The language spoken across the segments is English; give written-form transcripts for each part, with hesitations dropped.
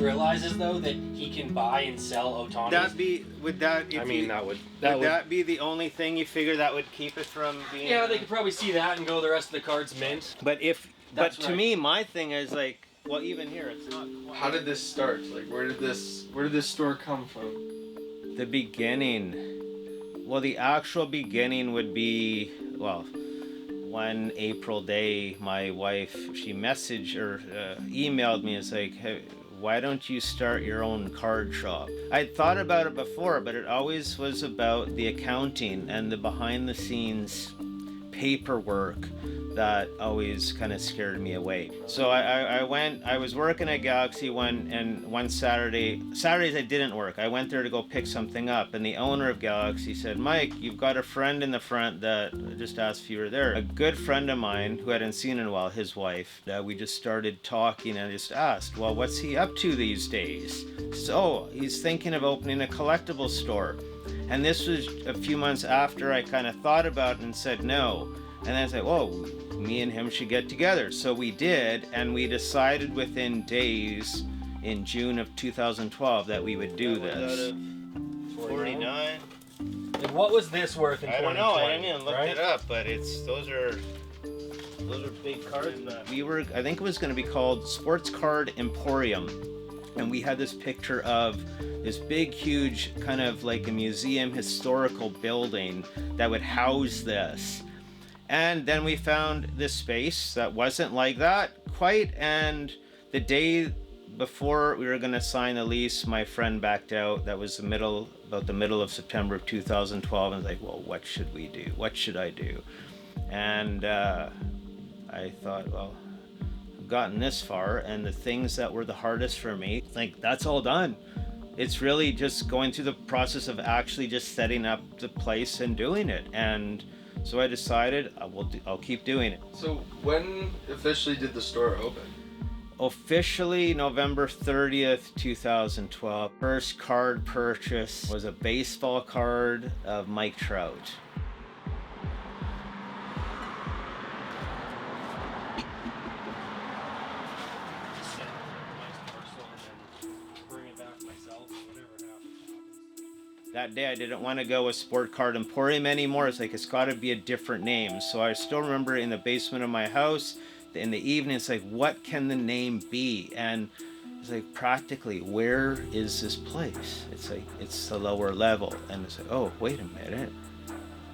realizes though that he can buy and sell Otanis? Would that be the only thing you figure that would keep it from being? Yeah, they could probably see that and go the rest of the cards mint. But to me, my thing is like, well, even here, it's not. How did this start? Like, where did this store come from? The beginning. Well, the actual beginning would be, well, one April day, my wife, she messaged or emailed me. It's like, hey, why don't you start your own card shop? I'd thought about it before, but it always was about the accounting and the behind the scenes paperwork that always kind of scared me away. So I was working at Galaxy one Saturdays I didn't work. I went there to go pick something up, and the owner of Galaxy said, Mike, you've got a friend in the front that just asked if you were there. A good friend of mine who I hadn't seen in a while, his wife, we just started talking and I just asked, well, what's he up to these days? So he's thinking of opening a collectibles store. And this was a few months after I kind of thought about it and said no. And then I said, whoa, me and him should get together. So we did, and we decided within days in June of 2012 that we would do this. 49. And what was this worth in 2020? I don't know, I didn't even look it up, but those are big cards. I think it was going to be called Sports Card Emporium. And we had this picture of this big, huge, kind of like a museum historical building that would house this. And then we found this space that wasn't like that quite, and the day before we were going to sign the lease, my friend backed out. That was about the middle of September of 2012, and I was like, well, what should we do? What should I do? And I thought, well, I've gotten this far, and the things that were the hardest for me, like, that's all done. It's really just going through the process of actually just setting up the place and doing it. And so I decided I'll keep doing it. So when officially did the store open? Officially November 30th, 2012. First card purchase was a baseball card of Mike Trout. That day I didn't want to go with Sport Card Emporium anymore. It's like, it's got to be a different name. So I still remember in the basement of my house, in the evening, it's like, what can the name be? And it's like, practically, where is this place? It's like, it's the lower level. And it's like, oh, wait a minute.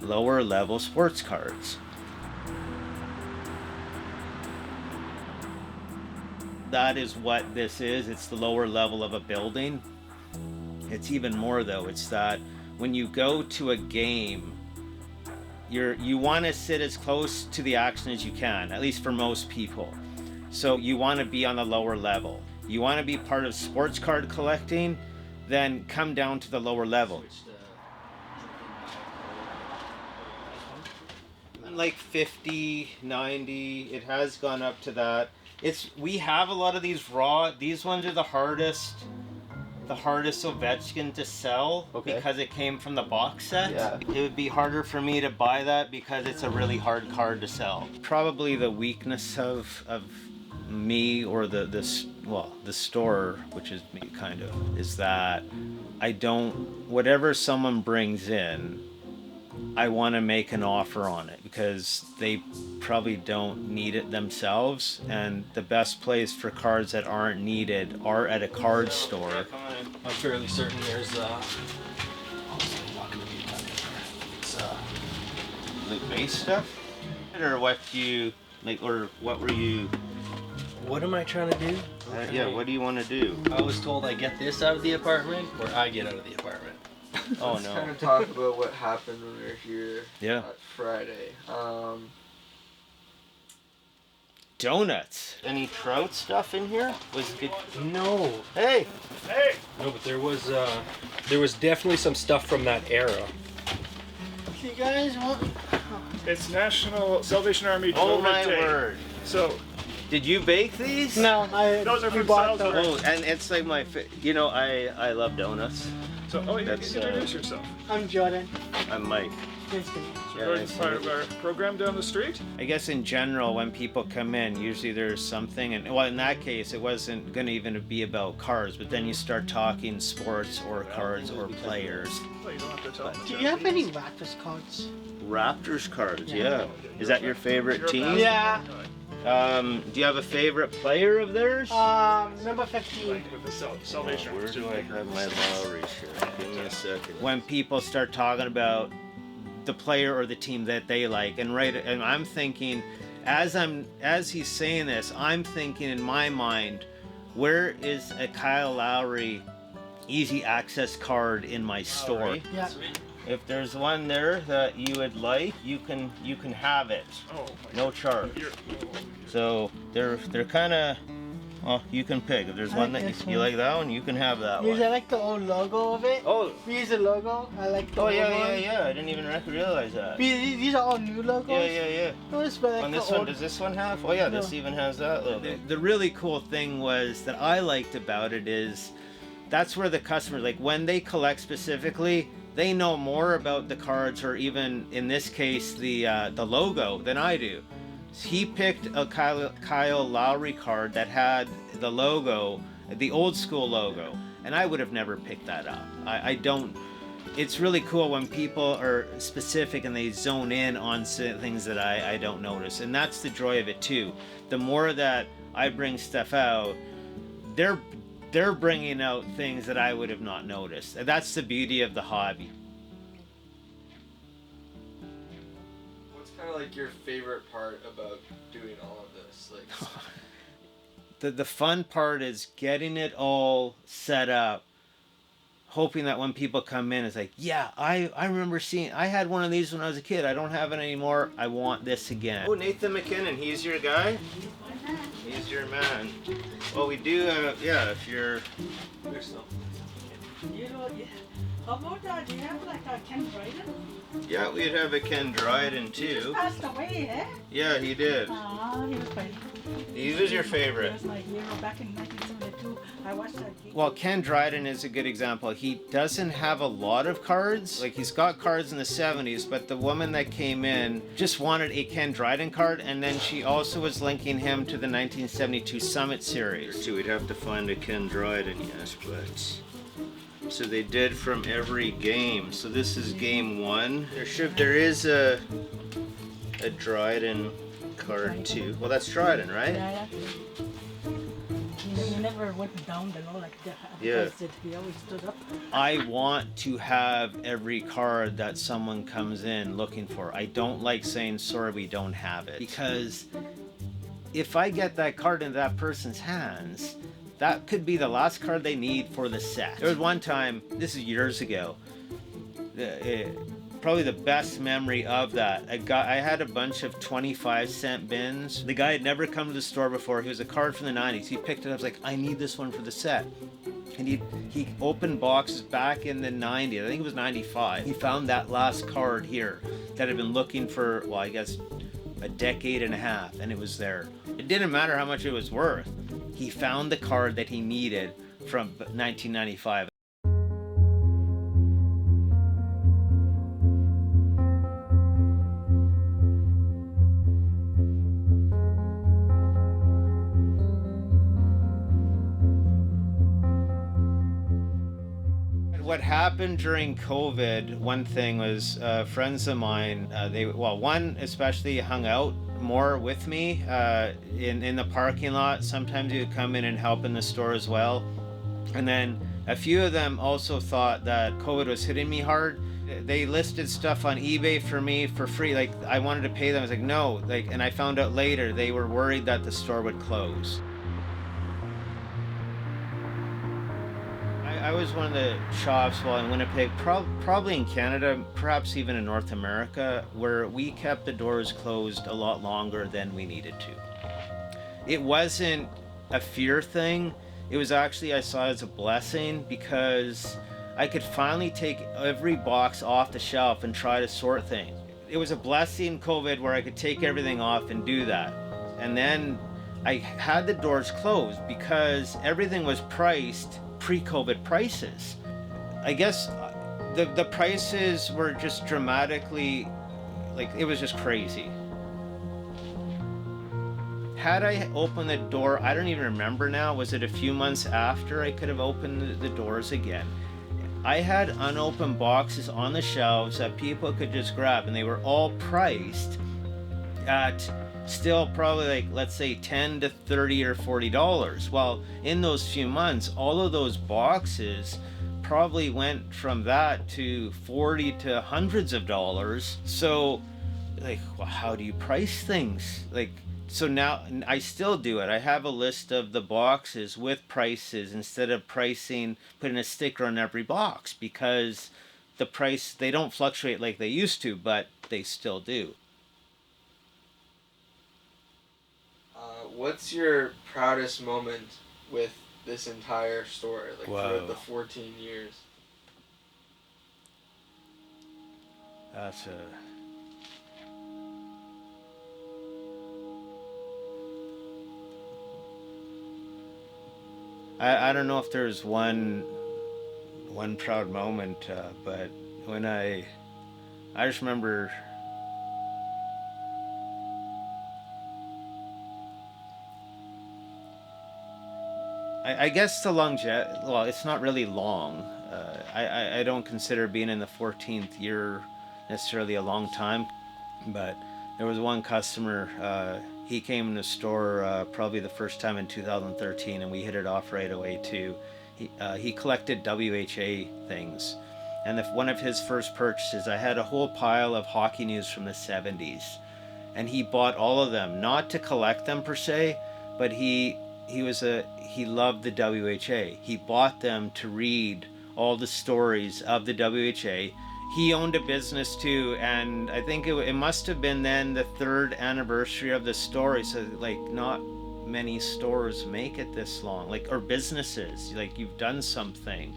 Lower level sports cards. That is what this is. It's the lower level of a building. It's even more though. It's that when you go to a game, you want to sit as close to the action as you can, at least for most people. So you want to be on the lower level. You want to be part of sports card collecting, then come down to the lower level. Like 50, 90, it has gone up to that. We have a lot of these raw. These ones are the hardest Ovechkin to sell because it came from the box set. Yeah. It would be harder for me to buy that because it's a really hard card to sell. Probably the weakness of me or the store, which is me kind of, is that whatever someone brings in, I want to make an offer on it because they probably don't need it themselves, and the best place for cards that aren't needed are at a card store. I'm fairly certain there's like base stuff, or what you like, or what were you? What am I trying to do? Yeah, what do you want to do? I was told I get this out of the apartment, or I get out of the apartment. Oh Let's no. kind of talk about what happened when we were here. Yeah. Friday. Donuts. Any Trout stuff in here? Was good? No. Hey. Hey. No, but there was definitely some stuff from that era. You guys want? It's National Salvation Army. Oh my Day. word. So. Did you bake these? No, those are from Salisbury. Oh, and it's like I love donuts. So, introduce yourself. I'm Jordan. I'm Mike. Basically. So going part of our program down the street. I guess in general, when people come in, usually there's something, and well, in that case, it wasn't going to even be about cars, but then you start talking sports or cards or players. Well, you don't have to tell them. Do you have any Raptors cards? Raptors cards, Yeah. Is that your favorite team? Yeah. Do you have a favorite player of theirs? Number 15. Like with the Salvation Where Army do I student. have my Lowry shirt? Give me a second. When people start talking about the player or the team that they like, and I'm thinking, as he's saying this, I'm thinking in my mind, where is a Kyle Lowry easy access card in my store? Yeah. If there's one there that you would like, you can have it, Oh, no charge. You're, So they're kind of, well, you can pick. If there's I one like that this you one. like that one, you can have that Because one. I like the old logo of it. Oh, We use the logo. I like the oh old yeah, one. yeah. I didn't even realize that. These are all new logos. Yeah. Notice, but like On the this one, old- does this one have? Oh yeah, this No. even has that logo. The really cool thing was that I liked about it is that's where the customer, like when they collect specifically, they know more about the cards or even in this case the logo than I do. He picked a Kyle Lowry card that had the logo, the old school logo, and I would have never picked that up. I don't. It's really cool when people are specific and they zone in on things that I don't notice, and that's the joy of it too. The more that I bring stuff out, they're bringing out things that I would have not noticed. And that's the beauty of the hobby. What's kind of like your favorite part about doing all of this? Like, The fun part is getting it all set up, hoping that when people come in, it's like, yeah, I remember seeing, I had one of these when I was a kid. I don't have it anymore. I want this again. Oh, Nathan McKinnon, he's your guy? He's your man. Well, we do, yeah, if you're... You know, how about do you have like a Ken Dryden? Yeah, we'd have a Ken Dryden He too. just passed away, eh? Yeah, he did. He was my He was your He favorite. was my hero back in 1972. I watched that game. Well, Ken Dryden is a good example. He doesn't have a lot of cards. Like, he's got cards in the 70s, but the woman that came in just wanted a Ken Dryden card, and then she also was linking him to the 1972 Summit Series. So we'd have to find a Ken Dryden, yes, but... So they did from every game. So this is game one. There is a Dryden card too. Well, that's Dryden, right? Yeah, he never went down below like that. Yeah. He always stood up. I want to have every card that someone comes in looking for. I don't like saying, sorry, we don't have it. Because if I get that card into that person's hands, that could be the last card they need for the set. There was one time, this is years ago, probably the best memory of that. I had a bunch of 25-cent bins. The guy had never come to the store before. He was a card from the 90s. He picked it up, I was like, I need this one for the set. And he opened boxes back in the 90s. I think it was 95. He found that last card here that had been looking for, well, I guess a decade and a half, and it was there. It didn't matter how much it was worth. He found the card that he needed from 1995. What happened during COVID, one thing was friends of mine, one especially hung out more with me in the parking lot. Sometimes he would come in and help in the store as well. And then a few of them also thought that COVID was hitting me hard. They listed stuff on eBay for me for free. Like, I wanted to pay them. I was like, no. And I found out later they were worried that the store would close. I was one of the shops in Winnipeg, probably in Canada, perhaps even in North America, where we kept the doors closed a lot longer than we needed to. It wasn't a fear thing. It was actually, I saw it as a blessing, because I could finally take every box off the shelf and try to sort things. It was a blessing, COVID, where I could take everything off and do that. And then I had the doors closed because everything was priced pre-COVID prices. I guess the prices were just dramatically, like, it was just crazy. Had I opened the door, I don't even remember now, was it a few months after I could have opened the doors again? I had unopened boxes on the shelves that people could just grab, and they were all priced at still probably, like, let's say $10 to $30 or $40. Well, in those few months, all of those boxes probably went from that to 40 to hundreds of dollars. So, like, well, how do you price things? Like, so now I still do it. I have a list of the boxes with prices instead of pricing, putting a sticker on every box, because the price, they don't fluctuate like they used to, but they still do. What's your proudest moment with this entire store, like Whoa. for the 14 years? That's a... I don't know if there's one proud moment, but when I just remember I guess the longevity, well, it's not really long. I don't consider being in the 14th year necessarily a long time, but there was one customer, he came in the store probably the first time in 2013, and we hit it off right away too. He collected WHA things, and one of his first purchases, I had a whole pile of hockey news from the 70s, and he bought all of them, not to collect them per se, but he loved the WHA. He bought them to read all the stories of the WHA. He owned a business too, and I think it must have been then the 3rd anniversary of the story, so like not many stores make it this long, like, or businesses, like, you've done something.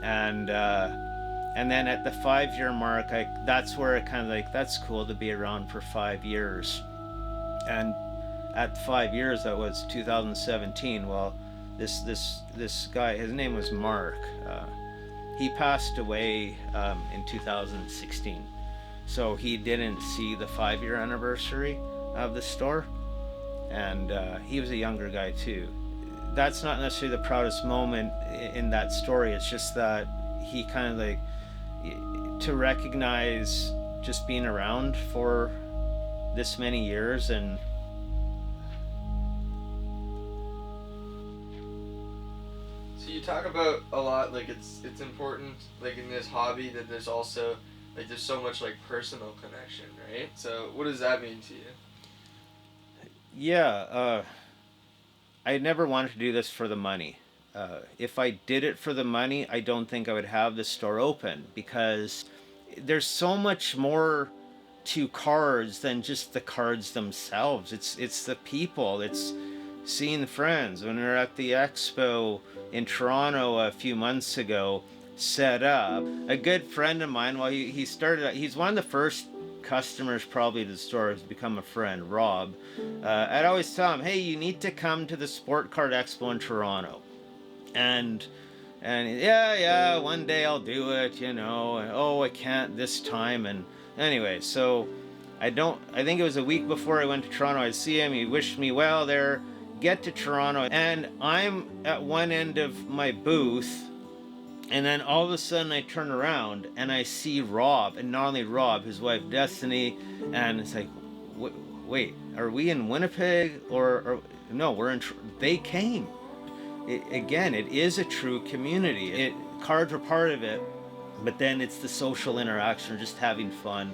And then at the 5-year mark, that's where it kind of like, that's cool to be around for 5 years. And at 5 years, that was 2017. Well, this guy, his name was Mark. He passed away in 2016, so he didn't see the 5-year anniversary of the store, and he was a younger guy too. That's not necessarily the proudest moment in that story. It's just that he kind of like, to recognize just being around for this many years. And You talk about a lot, like it's important, like in this hobby, that there's also, like, there's so much like personal connection, right? So what does that mean to you? Yeah, I never wanted to do this for the money. If I did it for the money, I don't think I would have the store open, because there's so much more to cards than just the cards themselves. It's the people. It's seeing friends. When we were at the expo in Toronto a few months ago, set up, a good friend of mine, well, he's one of the first customers probably to the store, has become a friend, Rob. I'd always tell him, hey, you need to come to the Sport Card Expo in Toronto. And yeah, one day I'll do it, and, oh, I can't this time. And anyway, so I think it was a week before I went to Toronto, I'd see him, he wished me well there, get to Toronto, and I'm at one end of my booth, and then all of a sudden I turn around and I see Rob, and not only Rob, his wife Destiny, and it's like, wait, are we in Winnipeg, or no, we're in, they came. Again, it is a true community. Cards were part of it, but then it's the social interaction, just having fun.